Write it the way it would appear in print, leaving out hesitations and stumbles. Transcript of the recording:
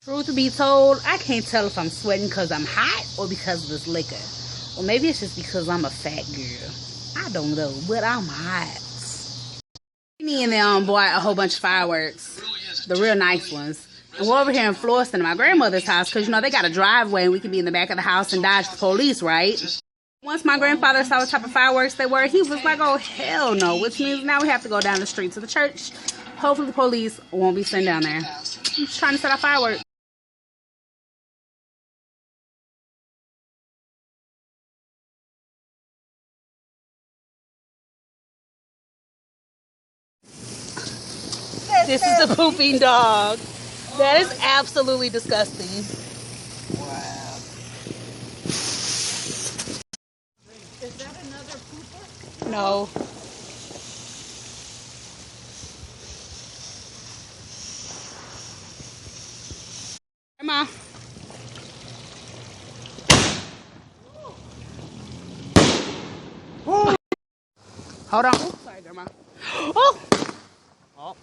Truth be told, I can't tell if I'm sweating because I'm hot or because of this liquor. Or maybe it's just because I'm a fat girl. I don't know, but I'm hot. Me and them bought a whole bunch of fireworks, the real nice ones. And we're over here in Florissant at my grandmother's house because, you know, they got a driveway and we can be in the back of the house and dodge the police, right? Once my grandfather saw the type of fireworks they were, he was like, oh, hell no, which means now we have to go down the street to the church. Hopefully the police won't be sent down there. I'm just trying to set off fireworks. This is a pooping dog. That is absolutely disgusting. Wow. Is that another pooper? No. Grandma. Hold on. Oh, sorry, Grandma. Oh! Oh.